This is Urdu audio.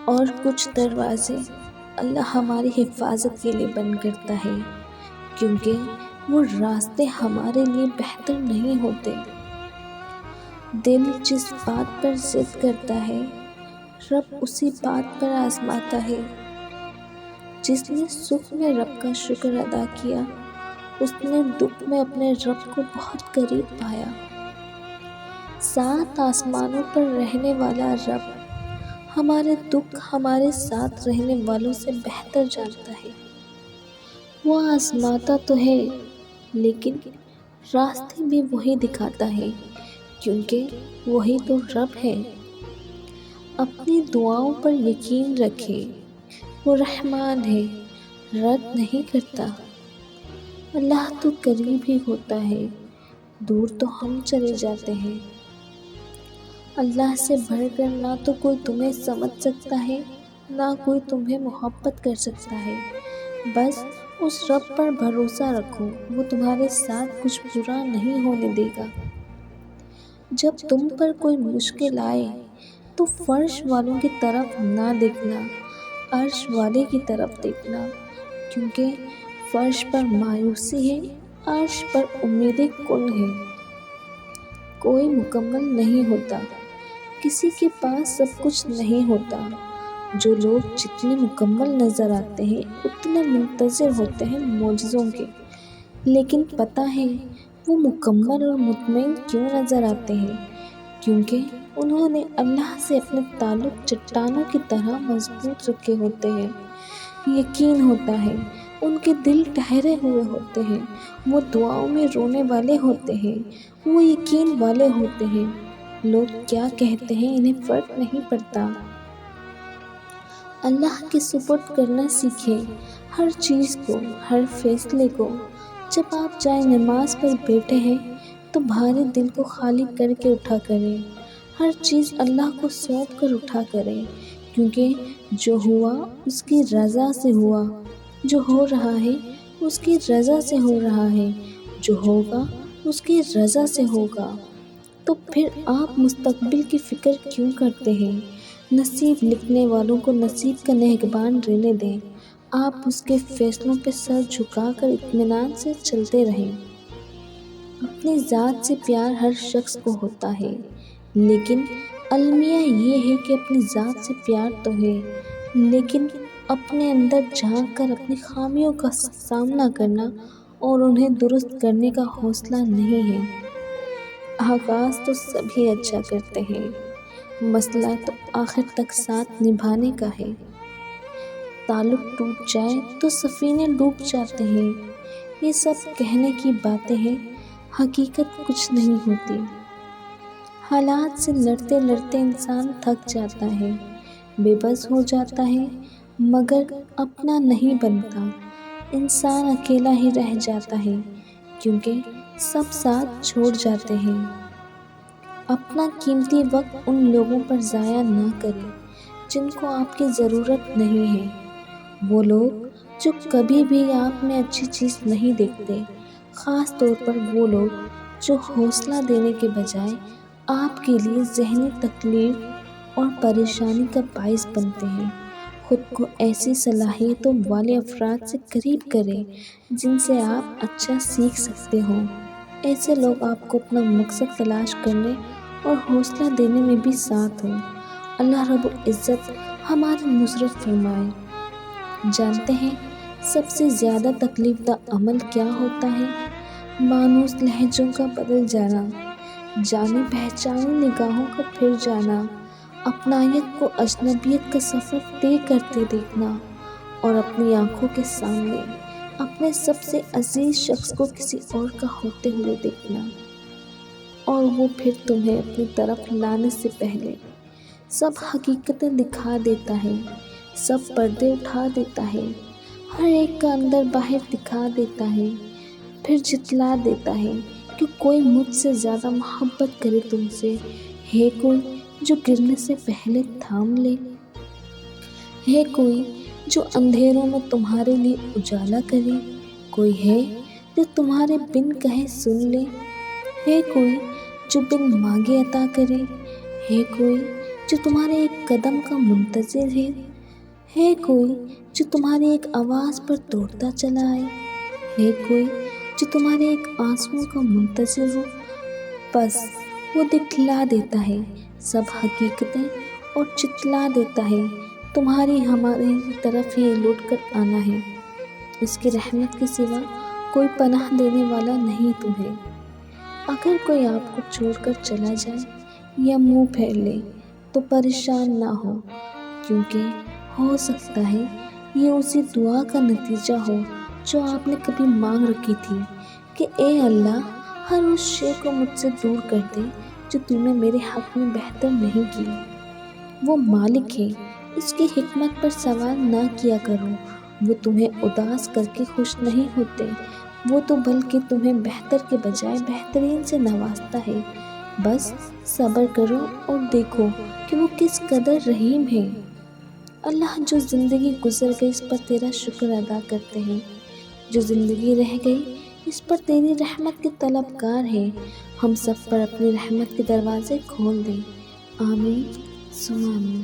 اور کچھ دروازے اللہ ہماری حفاظت کے لیے بند کرتا ہے، کیونکہ وہ راستے ہمارے لیے بہتر نہیں ہوتے۔ دل جس بات پر ضد کرتا ہے، رب اسی بات پر آزماتا ہے۔ جس نے سکھ میں رب کا شکر ادا کیا، اس نے دکھ میں اپنے رب کو بہت قریب پایا۔ 7 آسمانوں پر رہنے والا رب ہمارے دکھ ہمارے ساتھ رہنے والوں سے بہتر جانتا ہے۔ وہ آزماتا تو ہے، لیکن راستے بھی وہی دکھاتا ہے، کیونکہ وہی تو رب ہے۔ اپنی دعاؤں پر یقین رکھیں، وہ رحمان ہے، رد نہیں کرتا۔ اللہ تو قریب ہی ہوتا ہے، دور تو ہم چلے جاتے ہیں۔ اللہ سے بڑھ کر نہ تو کوئی تمہیں سمجھ سکتا ہے، نہ کوئی تمہیں محبت کر سکتا ہے۔ بس اس رب پر بھروسہ رکھو، وہ تمہارے ساتھ کچھ برا نہیں ہونے دے گا۔ جب تم پر کوئی مشکل آئے تو فرش والوں کی طرف نہ دیکھنا، عرش والے کی طرف دیکھنا، کیونکہ فرش پر مایوسی ہے، عرش پر امید کن ہے۔ کوئی مکمل نہیں ہوتا، کسی کے پاس سب کچھ نہیں ہوتا۔ جو لوگ جتنے مکمل نظر آتے ہیں، اتنے منتظر ہوتے ہیں معجزوں کے، لیکن پتہ ہے وہ مکمل اور مطمئن کیوں نظر آتے ہیں؟ کیونکہ انہوں نے اللہ سے اپنے تعلق چٹانوں کی طرح مضبوط رکھے ہوتے ہیں۔ یقین ہوتا ہے، ان کے دل ٹھہرے ہوئے ہوتے ہیں، وہ دعاؤں میں رونے والے ہوتے ہیں، وہ یقین والے ہوتے ہیں۔ لوگ کیا کہتے ہیں انہیں فرق نہیں پڑتا۔ اللہ کے سپرد کرنا سیکھیں، ہر چیز کو، ہر فیصلے کو۔ جب آپ جائے نماز پر بیٹھے ہیں تو بھاری دل کو خالی کر کے اٹھا کریں، ہر چیز اللہ کو سونپ کر اٹھا کریں، کیونکہ جو ہوا اس کی رضا سے ہوا، جو ہو رہا ہے اس کی رضا سے ہو رہا ہے، جو ہوگا اس کی رضا سے ہوگا۔ تو پھر آپ مستقبل کی فکر کیوں کرتے ہیں؟ نصیب لکھنے والوں کو نصیب کا نگہبان رہنے دیں، آپ اس کے فیصلوں پہ سر جھکا کر اطمینان سے چلتے رہیں۔ اپنی ذات سے پیار ہر شخص کو ہوتا ہے، لیکن المیہ یہ ہے کہ اپنی ذات سے پیار تو ہے، لیکن اپنے اندر جھانک کر اپنی خامیوں کا سامنا کرنا اور انہیں درست کرنے کا حوصلہ نہیں ہے۔ آغاز تو سبھی اچھا کرتے ہیں، مسئلہ تو آخر تک ساتھ نبھانے کا ہے۔ تعلق ٹوٹ جائے تو سفینے ڈوب جاتے ہیں، یہ سب کہنے کی باتیں ہیں، حقیقت کچھ نہیں ہوتی۔ حالات سے لڑتے لڑتے انسان تھک جاتا ہے، بے بس ہو جاتا ہے، مگر اپنا نہیں بنتا۔ انسان اکیلا ہی رہ جاتا ہے، کیونکہ سب ساتھ چھوڑ جاتے ہیں۔ اپنا قیمتی وقت ان لوگوں پر ضائع نہ کریں جن کو آپ کی ضرورت نہیں ہے۔ وہ لوگ جو کبھی بھی آپ میں اچھی چیز نہیں دیکھتے، خاص طور پر وہ لوگ جو حوصلہ دینے کے بجائے آپ کے لیے ذہنی تکلیف اور پریشانی کا باعث بنتے ہیں۔ خود کو ایسی صلاحیتوں والے افراد سے قریب کریں جن سے آپ اچھا سیکھ سکتے ہو۔ ایسے لوگ آپ کو اپنا مقصد تلاش کرنے اور حوصلہ دینے میں بھی ساتھ ہوں۔ اللہ رب العزت ہماری نصرت فرمائے۔ جانتے ہیں سب سے زیادہ تکلیف دہ عمل کیا ہوتا ہے؟ مانوس لہجوں کا بدل جانا، جانی پہچانی نگاہوں کا پھر جانا، اپنائیت کو اجنبیت کا سفر طے کرتے دیکھنا، اور اپنی آنکھوں کے سامنے اپنے سب سے عزیز شخص کو کسی اور کا ہوتے ہوئے دیکھنا، اور وہ پھر تمہیں اپنی طرف لانے سے پہلے سب حقیقتیں دکھا دیتا ہے، سب پردے اٹھا دیتا ہے، ہر ایک کا اندر باہر دکھا دیتا ہے، پھر جتلا دیتا ہے کہ کوئی مجھ سے زیادہ محبت کرے تم سے، ہے کوئی جو گرنے سے پہلے تھام لے، ہے کوئی جو اندھیروں میں تمہارے لیے اجالا کرے، کوئی ہے جو تمہارے بن کہے سن لے، ہے کوئی جو بن مانگے عطا کرے، ہے کوئی جو تمہارے ایک قدم کا منتظر ہے کوئی جو تمہاری ایک آواز پر دوڑتا چلا آئے، ہے کوئی جو تمہارے ایک آنسو کا منتظر ہو؟ بس وہ دکھلا دیتا ہے سب حقیقتیں اور چتلا دیتا ہے تمہاری ہماری طرف ہی لوٹ کر آنا ہے۔ اس کی رحمت کے سوا کوئی پناہ دینے والا نہیں تمہیں۔ اگر کوئی آپ کو چھوڑ کر چلا جائے یا منہ پھیر لے تو پریشان نہ ہو، کیونکہ ہو سکتا ہے یہ اسی دعا کا نتیجہ ہو جو آپ نے کبھی مانگ رکھی تھی کہ اے اللہ ہر اس شے کو مجھ سے دور کر دے جو تم نے میرے حق میں بہتر نہیں کی۔ وہ مالک ہے، اس کی حکمت پر سوال نہ کیا کرو، وہ تمہیں اداس کر کے خوش نہیں ہوتے، وہ تو بلکہ تمہیں بہتر کے بجائے بہترین سے نوازتا ہے۔ بس صبر کرو اور دیکھو کہ وہ کس قدر رحیم ہے۔ اللہ جو زندگی گزر گئی اس پر تیرا شکر ادا کرتے ہیں، جو زندگی رہ گئی اس پر تیری رحمت کے طلبگار ہیں۔ ہم سب پر اپنی رحمت کے دروازے کھول دے، آمین ثم آمین۔